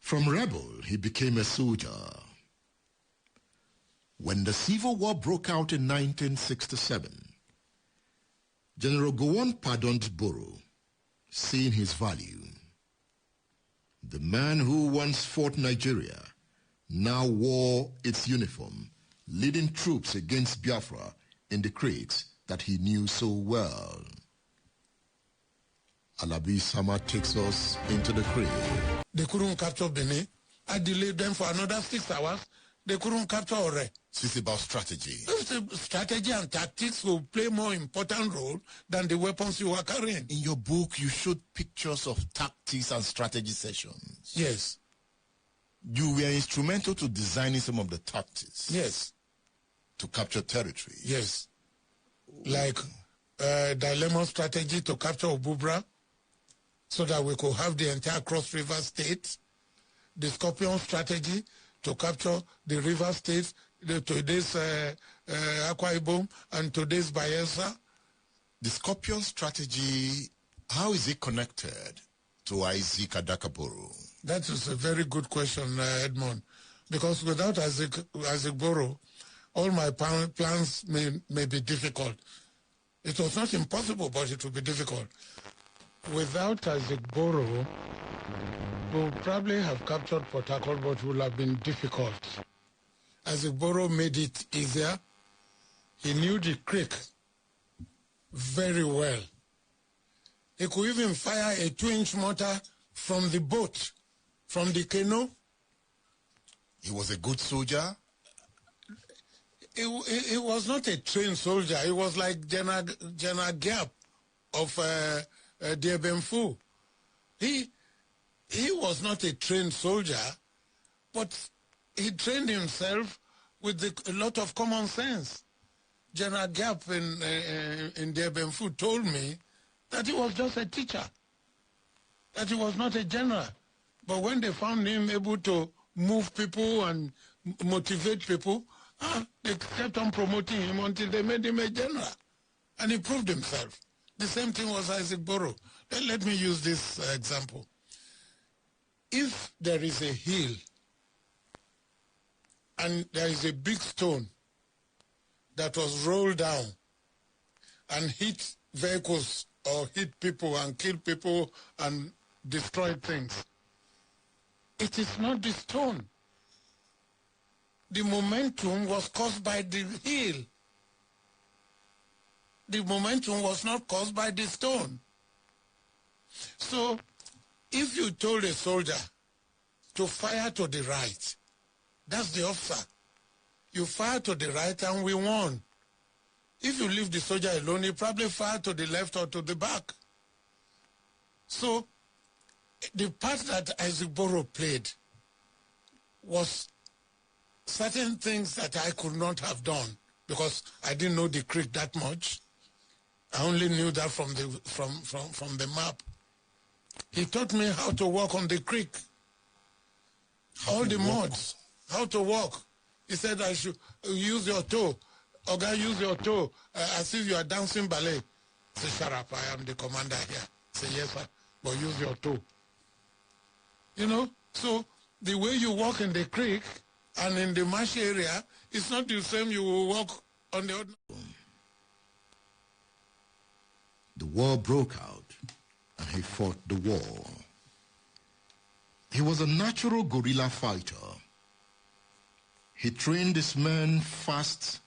From rebel, he became a soldier. When the Civil War broke out in 1967, General Gowon pardoned Boro, seeing his value. The man who once fought Nigeria now wore its uniform, leading troops against Biafra in the creeks that he knew so well. Alabi Sama takes us into the crate. They couldn't capture Benin. I delayed them for another 6 hours. They couldn't capture Ore. So it's about strategy. Strategy and tactics will play more important role than the weapons you are carrying. In your book, you showed pictures of tactics and strategy sessions. Yes. You were instrumental to designing some of the tactics. Yes. To capture territory. Yes. Like dilemma strategy to capture Obubra, so that we could have the entire Cross River state. The Scorpion strategy to capture the river states, today's Akwa Ibom and today's Bayelsa. The Scorpion strategy, how is it connected to Isaac Adaka Boro? That is a very good question, Edmond. Because without Isaac Boro, all my plans may be difficult. It was not impossible, but it would be difficult. Without Isaac Boro, we would probably have captured Port Harcourt, but it would have been difficult. Isaac Boro made it easier. He knew the creek very well. He could even fire a 2-inch mortar from the boat, from the canoe. He was a good soldier? He was not a trained soldier. He was like General Gap of Diebenfu. He was not a trained soldier, but he trained himself with a lot of common sense. General Gap in Diebenfu told me that he was just a teacher, that he was not a general. But when they found him able to move people and motivate people, they kept on promoting him until they made him a general. And he proved himself. The same thing was Isaac Boro. Let me use this example. If there is a hill and there is a big stone that was rolled down and hit vehicles or hit people and kill people and destroy things, it is not the stone. The momentum was caused by the hill. The momentum was not caused by the stone. So, if you told a soldier to fire to the right, that's the officer. You fire to the right and we won. If you leave the soldier alone, he probably fire to the left or to the back. So, the part that Isaac Boro played was certain things that I could not have done because I didn't know the creek that much. I only knew that from the map. He taught me how to walk on the creek. All the mods, how to walk. He said I should use your toe. Oga, use your toe as if you are dancing ballet. I said, shut up, I am the commander here. I said, yes, sir, but use your toe. You know, so the way you walk in the creek and in the marsh area, it's not the same you will walk on the other. The war broke out, and he fought the war. He was a natural guerrilla fighter. He trained his men fast,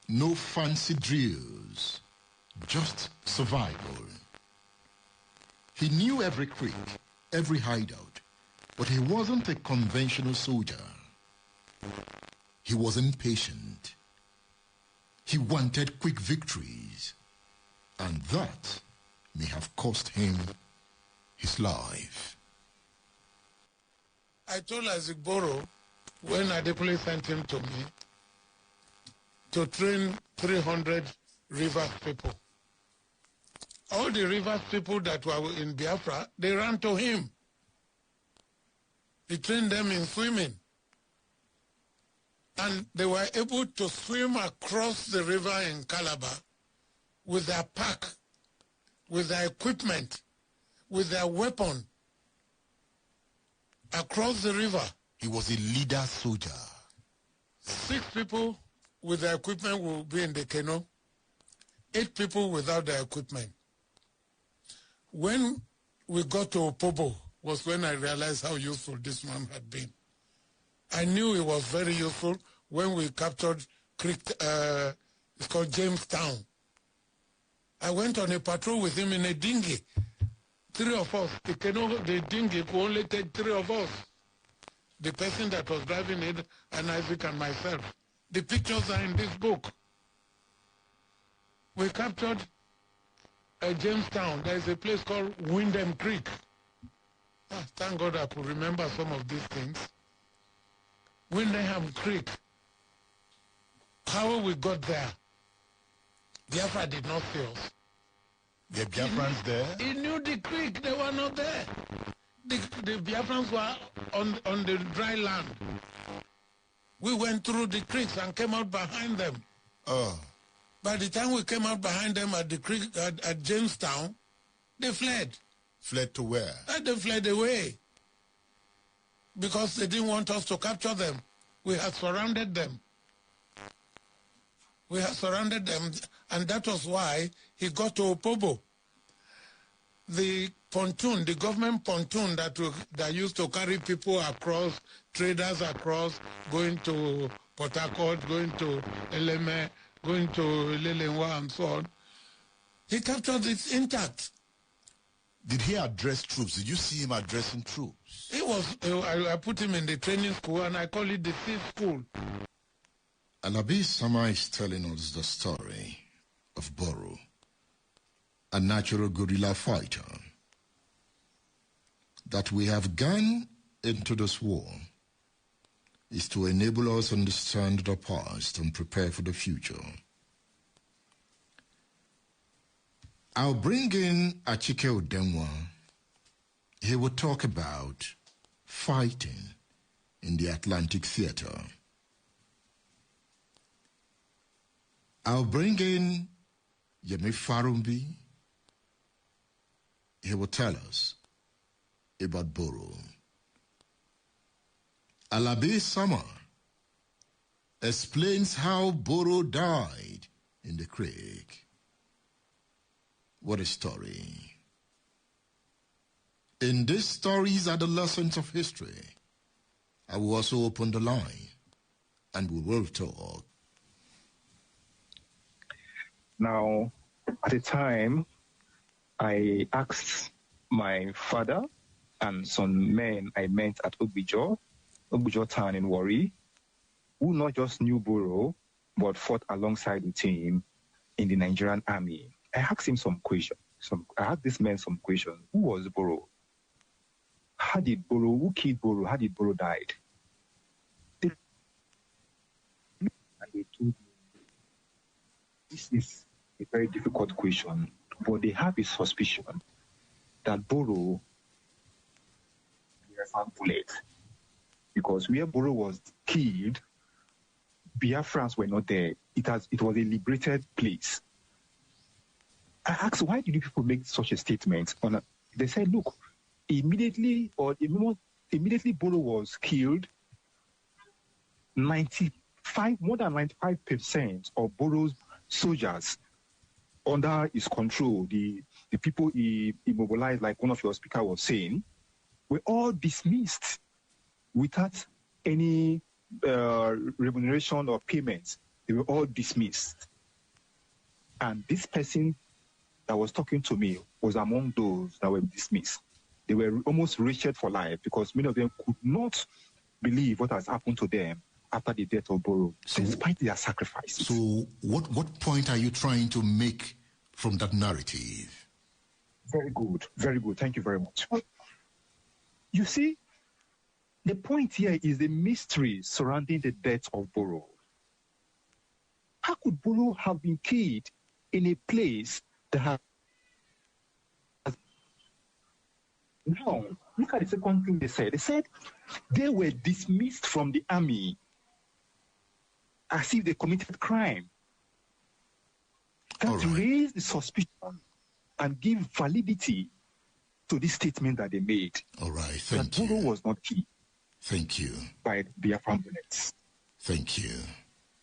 no fancy drills, just survival. He knew every creek, every hideout, but he wasn't a conventional soldier. He was impatient. He wanted quick victories. And that may have cost him his life. I told Isaac Boro, when Adekunle sent him to me, to train 300 Rivers people. All the Rivers people that were in Biafra, they ran to him. He trained them in swimming. And they were able to swim across the river in Calabar with their pack, with their equipment, with their weapon. across the river. He was a leader soldier. 6 people with their equipment will be in the canoe. 8 people without their equipment. When we got to Opobo was when I realized how useful this man had been. I knew he was very useful when we captured Creek, it's called Jamestown. I went on a patrol with him in a dinghy. 3 of us. The canoe, the dinghy could only take 3 of us. The person that was driving it, and Isaac and myself. The pictures are in this book. We captured Jamestown. There is a place called Windham Creek. Thank God I could remember some of these things. Windham Creek. How we got there? Biafra did not see us. The Biafrans there? He knew the creek. They were not there. The Biafrans were on the dry land. We went through the creeks and came out behind them. Oh. By the time we came out behind them at the creek at Jamestown, they fled. Fled to where? They fled away. Because they didn't want us to capture them. We had surrounded them. We had surrounded them, and that was why he got to Opobo. The pontoon, the government pontoon that used to carry people across, traders across, going to Port Harcourt, going to Eleme, going to Lelenwa, and so on. He captured it intact. Did he address troops? Did you see him addressing troops? He was. I put him in the training school, and I call it the Sea School. Alabi Sama is telling us the story of Boro, a natural guerrilla fighter. That we have gone into this war is to enable us to understand the past and prepare for the future. I'll bring in Achike Odenwa. He will talk about fighting in the Atlantic Theater. I'll bring in Yemi Farumbi. He will tell us about Boro. Alabi Sama explains how Boro died in the creek. What a story. In these stories are the lessons of history. I will also open the line and we will talk. Now, at the time, I asked my father and some men I met at Ogbijo town in Warri, who not just knew Boro, but fought alongside the team in the Nigerian army. I asked him some questions. I asked this man some questions. Who was Boro? Who killed Boro? How did Boro die? And they told me, this is a very difficult question, but they have a suspicion that Boro found bullet. Because where Boro was killed, Biafrans were not there. It was a liberated place. I asked, why did you people make such a statement? They said, look, immediately Boro was killed, more than 95% of Boro's soldiers under his control, the people he immobilized, like one of your speakers was saying, were all dismissed without any remuneration or payments. They were all dismissed. And this person that was talking to me was among those that were dismissed. They were almost wretched for life because many of them could not believe what has happened to them after the death of Boro, despite their sacrifices. So what point are you trying to make from that narrative? Very good. Very good. Thank you very much. You see, the point here is the mystery surrounding the death of Boro. How could Boro have been killed in a place that has... Now, look at the second thing they said. They said they were dismissed from the army as if they committed crime. That raised the suspicion and give validity to this statement that they made. All right, thank you. Boro was not killed. Thank you. By Biafran bullets. Thank you.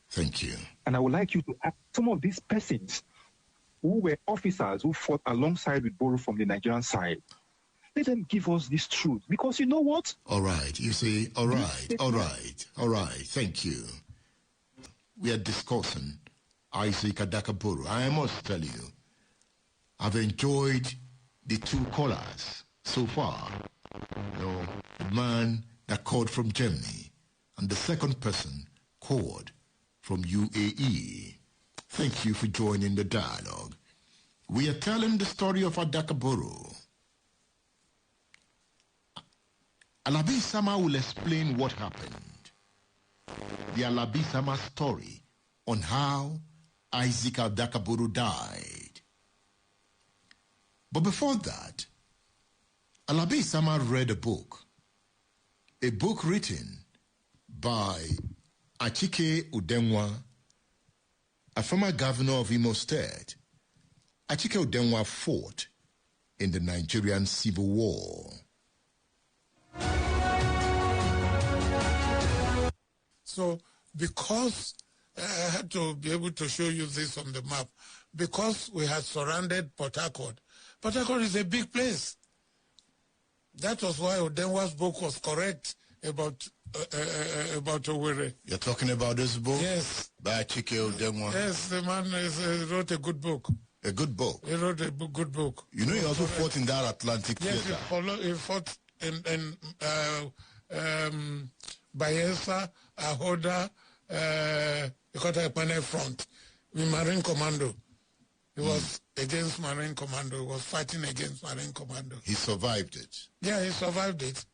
Thank you. And I would like you to ask some of these persons who were officers who fought alongside with Boro from the Nigerian side. Let them give us this truth. Because you know what? All right. You see, all right. Thank you. We are discussing Isaac Adaka Boro. I must tell you, I've enjoyed the two callers so far. You know, the man that called from Germany and the second person called from UAE. Thank you for joining the dialogue. We are telling the story of Adaka Boro. Alabi Sama will explain what happened. The Alabi Sama story on how Isaac Adaka Boro died. But before that, Alabi Sama read a book written by Achike Udenwa, a former governor of Imo State. Achike Udenwa fought in the Nigerian Civil War. So, because I had to be able to show you this on the map, because we had surrounded Port Harcourt. Port Harcourt is a big place. That was why Udenwa's book was correct about Owerri. You're talking about this book? Yes. By Achike Udenwa? Yes, the man wrote a good book. A good book? He wrote a good book. You know he also fought in that Atlantic Theater. Yes, he fought in Bayelsa, Ahoda, Ikota front, with Marine Commando. He was against Marine Commando. He was fighting against Marine Commando. He survived it? Yeah, he survived it.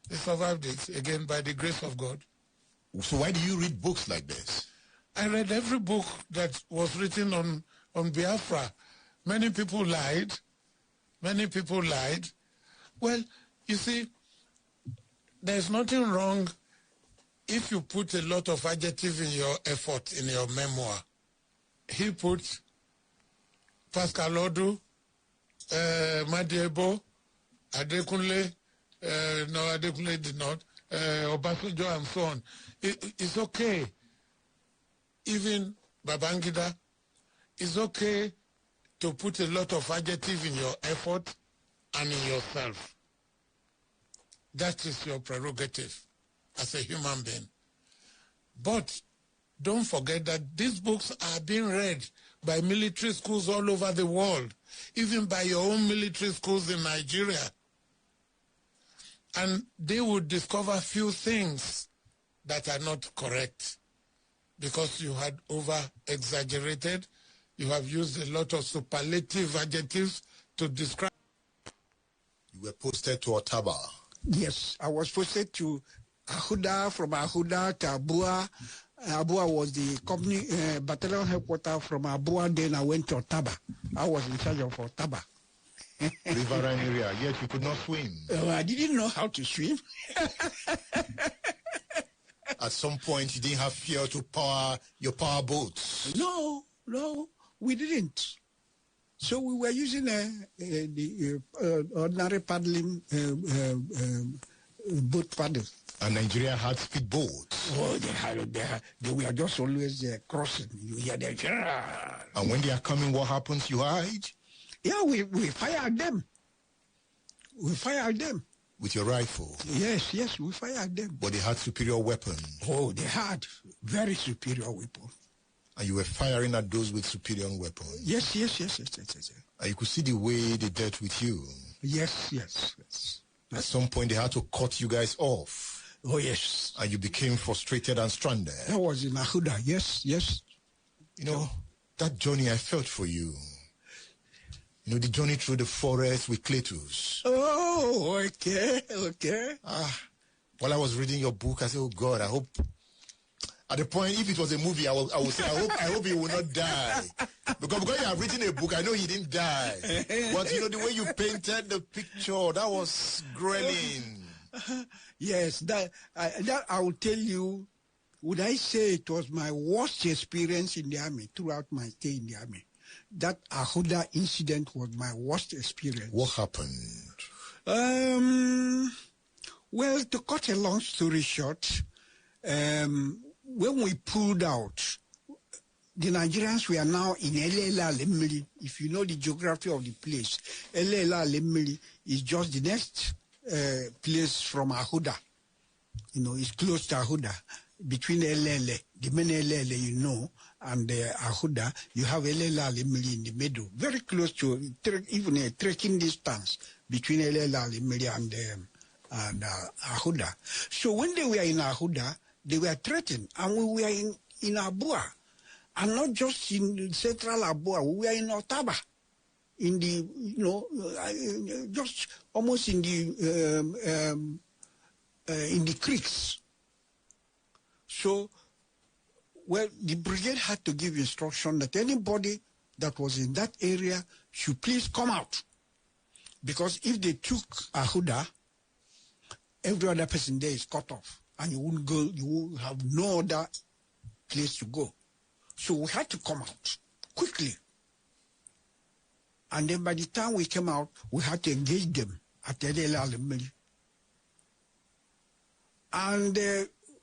He survived it, again, by the grace of God. So why do you read books like this? I read every book that was written on Biafra. Many people lied. Many people lied. Well, you see, there's nothing wrong if you put a lot of adjective in your effort, in your memoir. He put Pascal Odu, Madiebo, Adekunle, no, Adekunle did not, Obasanjo and so on. It's okay. Even Babangida, it's okay to put a lot of adjective in your effort and in yourself. That is your prerogative as a human being. But don't forget that these books are being read by military schools all over the world, even by your own military schools in Nigeria. And they would discover few things that are not correct because you had over-exaggerated. You have used a lot of superlative adjectives to describe. You were posted to Ottawa. Yes, I was posted to Ahuda, from Ahuda to Abua. Abua was the company battalion headquarters from Abua. Then I went to Ottawa. I was in charge of Ottawa. Riverine area, yet you could not swim. I didn't know how to swim. At some point, you didn't have fear to power your power boats. No, we didn't. So we were using the ordinary paddling boat paddles. And Nigeria had speedboats. Oh, they were just always crossing. You hear them. And when they are coming, what happens? You hide? Yeah, we fired them. We fired them. With your rifle? Yes, we fired them. But they had superior weapons? Oh, they had very superior weapons. And you were firing at those with superior weapons? Yes. And you could see the way they dealt with you? Yes. At some point, they had to cut you guys off? Oh, yes. And you became frustrated and stranded? That was in Ahuda, yes. You know, that journey I felt for you. You know, the journey through the forest with Cletus. Oh, okay. While I was reading your book, I said, oh God, I hope... At the point, if it was a movie, I would say, I hope he will not die. Because you have written a book, I know he didn't die. But, you know, the way you painted the picture, that was grilling. Yes, that I will tell you, would I say it was my worst experience in the army, throughout my stay in the army. that Ahuda incident was my worst experience. What happened? Well, to cut a long story short, when we pulled out, the Nigerians were now in Elela Lemili. If you know the geography of the place, Elela Lemili is just the next place from Ahuda. You know, it's close to Ahuda. Between Elele, the main Elele, you know, and Ahuda, you have Elela Lemili in the middle. Very close to, even a trekking distance between Elela Lemili and Ahuda. So when they were in Ahuda, they were threatened, and we were in Abua. And not just in central Abua, we were in Otaba, in the, you know, just almost in the creeks. So, well, the brigade had to give instruction that anybody that was in that area should please come out. Because if they took Ahuda, every other person there is cut off. And you wouldn't go, you will have no other place to go. So we had to come out quickly. And then by the time we came out, we had to engage them at Elela Lemili. And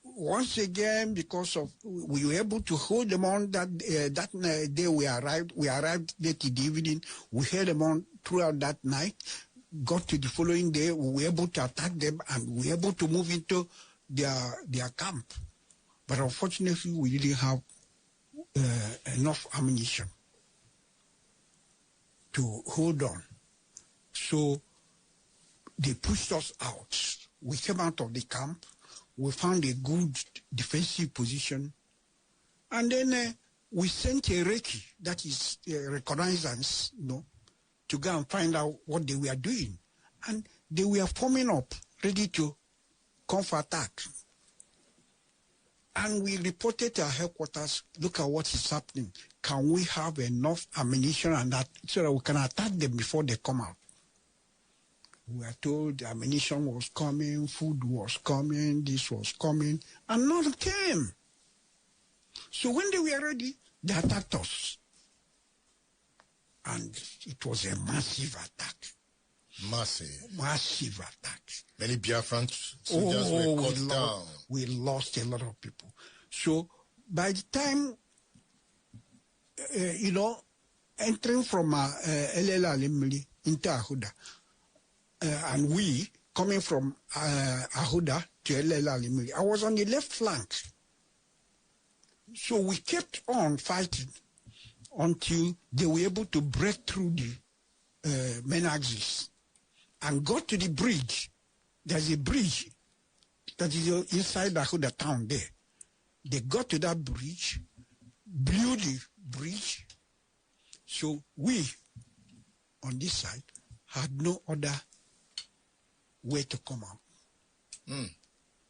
once again, because of we were able to hold them on that day we arrived late in the evening. We held them on throughout that night. Got to the following day, we were able to attack them, and we were able to move into their camp. But unfortunately, we didn't have enough ammunition to hold on. So they pushed us out. We came out of the camp. We found a good defensive position. And then we sent a recce, that is reconnaissance, you know, to go and find out what they were doing. And they were forming up, ready to come for attack. And we reported to our headquarters, look at what is happening. Can we have enough ammunition and that so that we can attack them before they come out? We were told the ammunition was coming, food was coming, this was coming, and none came. So when they were ready, they attacked us. And it was a massive attack. Massive attack. Many Biafran soldiers were cut down. We lost a lot of people. So by the time, you know, entering from Elela Lemili into Ahuda, and we coming from Ahuda to Elela Lemili, I was on the left flank. So we kept on fighting until they were able to break through the main axis and got to the bridge. There's a bridge that is inside Ahuda town there. They got to that bridge, blew the bridge. So we, on this side, had no other way to come out.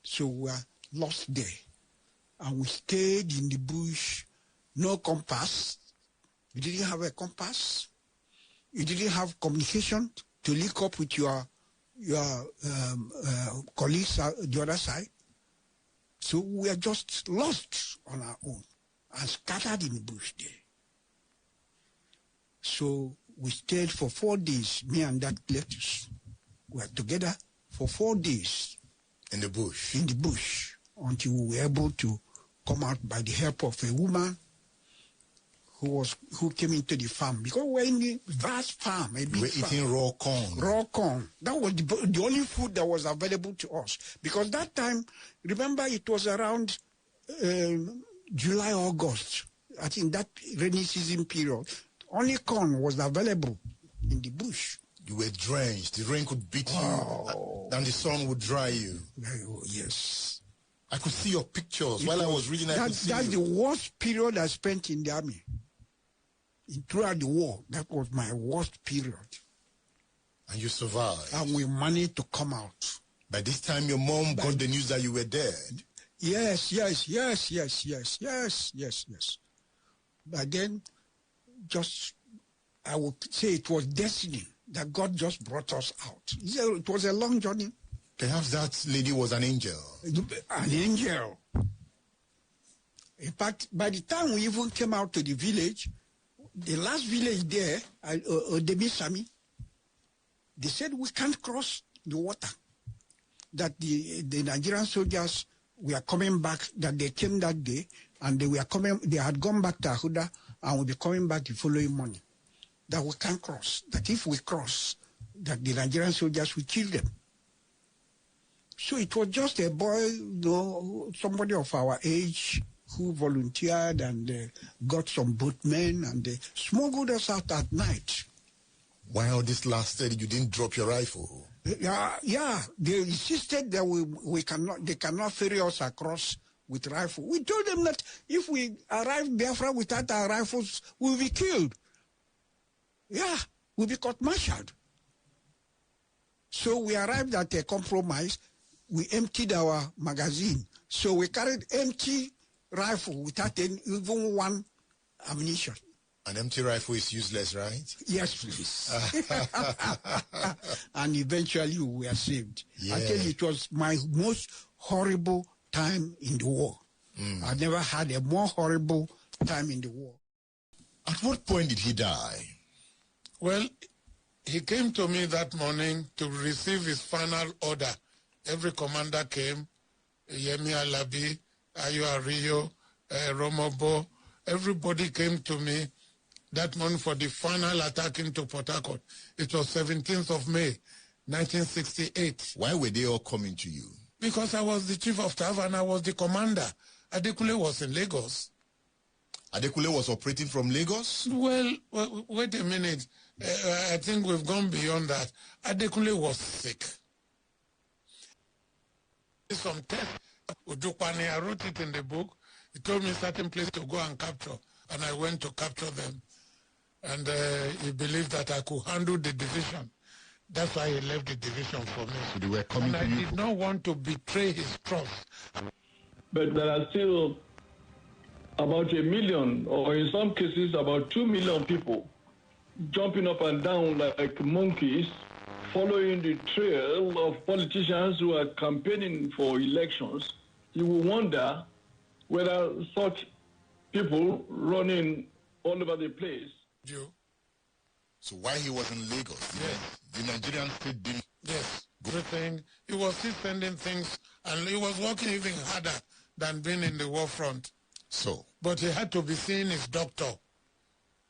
So we were lost there. And we stayed in the bush, no compass. You didn't have a compass. You didn't have communication to link up with your colleagues the other side. So we are just lost on our own and scattered in the bush there. So we stayed for 4 days, me and that lettuce. We were together for 4 days. In the bush? In the bush, until we were able to come out by the help of a woman who came into the farm, because we were in the vast farm, a big farm. We were eating raw corn. Raw corn. That was the only food that was available to us. Because that time, remember, it was around July, August. I think that rainy season period. Only corn was available in the bush. You were drenched. The rain could beat you, and the sun would dry you. Oh, yes. I could see your pictures while I was reading. That's the worst period I spent in the army. Throughout the war, that was my worst period. And you survived. And we managed to come out. By this time, your mom got the news that you were dead. Yes. But then, I would say it was destiny that God just brought us out. It was a long journey. Perhaps that lady was an angel. An angel. In fact, by the time we even came out to the village, The last village there, Debi Sami, they said we can't cross the water. That the Nigerian soldiers were coming back, that they came that day, and they had gone back to Ahuda and will be coming back the following morning. That we can't cross. That if we cross, that the Nigerian soldiers will kill them. So it was just a boy, somebody of our age who volunteered and got some boatmen and smuggled us out at night. While this lasted, you didn't drop your rifle? Yeah. They insisted that they cannot ferry us across with rifle. We told them that if we arrive Biafra without our rifles, we'll be killed. Yeah, we'll be court-martialed. So we arrived at a compromise. We emptied our magazine. So we carried empty rifle without even one ammunition. An empty rifle is useless, right? Yes, please. And eventually we were saved. Yeah. I tell you, it was my most horrible time in the war. I never had a more horrible time in the war. At what point did he die? Well, he came to me that morning to receive his final order. Every commander came, Yemi Alabi, Ayo Ariyo, Romobo, everybody came to me that morning for the final attack into Port Harcourt. It was 17th of May, 1968. Why were they all coming to you? Because I was the chief of staff and I was the commander. Adekunle was in Lagos. Adekunle was operating from Lagos? Well, wait a minute. I think we've gone beyond that. Adekunle was sick. Some tests, Udupani, I wrote it in the book. He told me certain place to go and capture, and I went to capture them. And he believed that I could handle the division. That's why he left the division for me. So they were coming and to I you. did not want to betray his trust. But there are still about 1 million, or in some cases about 2 million people jumping up and down like monkeys, following the trail of politicians who are campaigning for elections. You will wonder whether such people running all over the place. So while he was in Lagos, yes, the Nigerian state didn't... Yes, everything. He was still sending things, and he was working even harder than being in the war front. So? But he had to be seeing his doctor.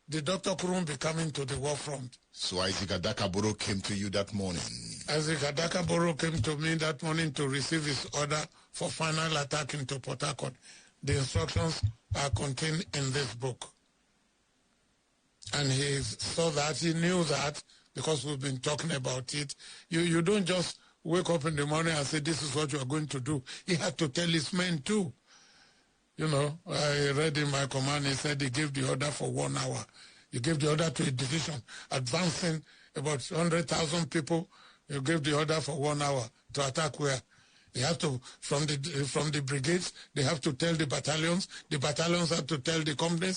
The doctor couldn't be coming to the war front. So Isaac Adaka Boro came to you that morning? Isaac Adaka Boro came to me that morning to receive his order for final attack into Port Harcourt. The instructions are contained in this book. And he saw that, he knew that, because we've been talking about it. You don't just wake up in the morning and say, this is what you are going to do. He had to tell his men too. You know, I read in my command, he said he gave the order for 1 hour. He gave the order to a division advancing about 100,000 people. You gave the order for 1 hour to attack where? They have to, from the brigades, they have to tell the battalions have to tell the company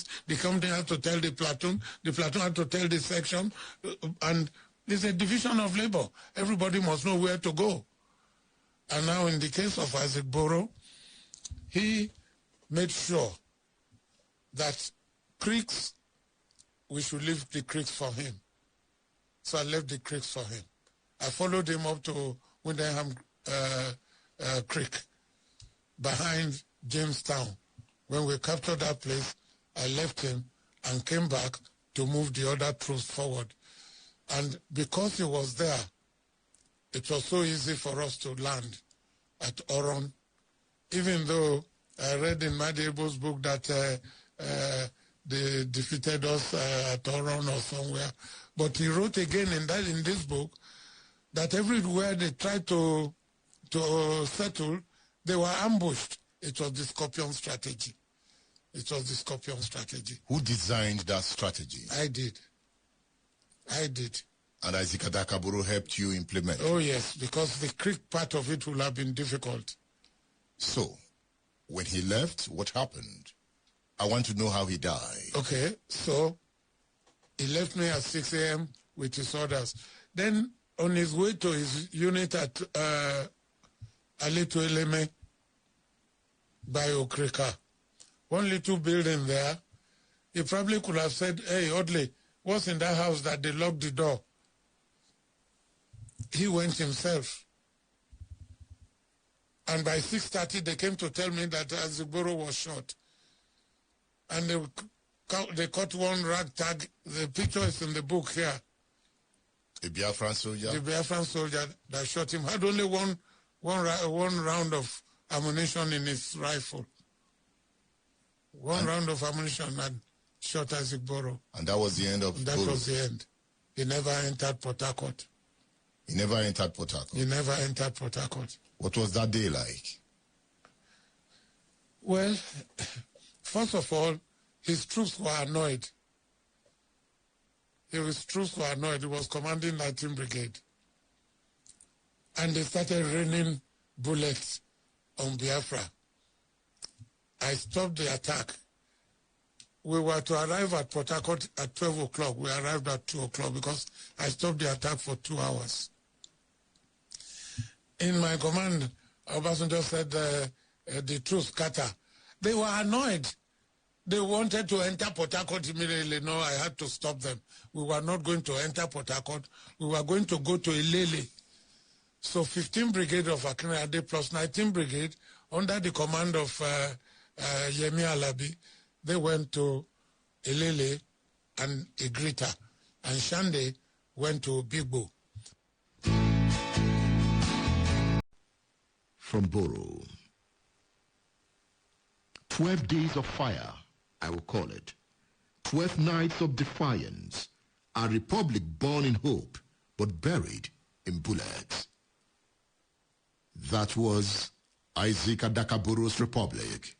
have to tell the platoon have to tell the section, and there's a division of labor. Everybody must know where to go. And now in the case of Isaac Boro, he made sure that creeks, we should leave the creeks for him. So I left the creeks for him. I followed him up to Windenham Creek behind Jamestown. When we captured that place, I left him and came back to move the other troops forward. And because he was there, it was so easy for us to land at Oron, even though I read in Madiebo's book that they defeated us at Oron or somewhere. But he wrote again in this book that everywhere they tried to settle, they were ambushed. It was the Scorpion strategy. It was the Scorpion strategy. Who designed that strategy? I did. And Isaac Adaka Boro helped you implement? Oh, yes, because the Creek part of it would have been difficult. So, when he left, what happened? I want to know how he died. Okay, so he left me at 6 a.m. with his orders. Then, on his way to his unit at Aleto Eleme by Okrika, one little building there, He probably could have said, hey, Audley, what's in that house that they locked the door? He went himself. And by 6:30, they came to tell me that Isaac Boro was shot. And they caught one ragtag. The picture is in the book here. A Biafran soldier? The Biafran soldier that shot him had only one round of ammunition in his rifle. One round of ammunition had shot Isaac Boro. And that was the end of That Boro. was the end. He never entered Port Harcourt. He never entered Port Harcourt? He never entered Port Harcourt. What was that day like? Well, first of all, his troops were annoyed. His troops were annoyed. He was commanding 19th Brigade. And they started raining bullets on Biafra. I stopped the attack. We were to arrive at Port Harcourt at 12 o'clock. We arrived at 2 o'clock because I stopped the attack for 2 hours. In my command, Obasanjo said the troops scatter. They were annoyed. They wanted to enter Port Harcourt immediately. No, I had to stop them. We were not going to enter Port Harcourt. We were going to go to Ilele. So 15th Brigade of Akinade plus 19th Brigade, under the command of Yemi Alabi, they went to Ilele and Igrita. And Shande went to Bigbo. From Boro. 12 days of fire, I will call it. 12 nights of defiance. A republic born in hope, but buried in bullets. That was Isaac Adaka Boro's republic.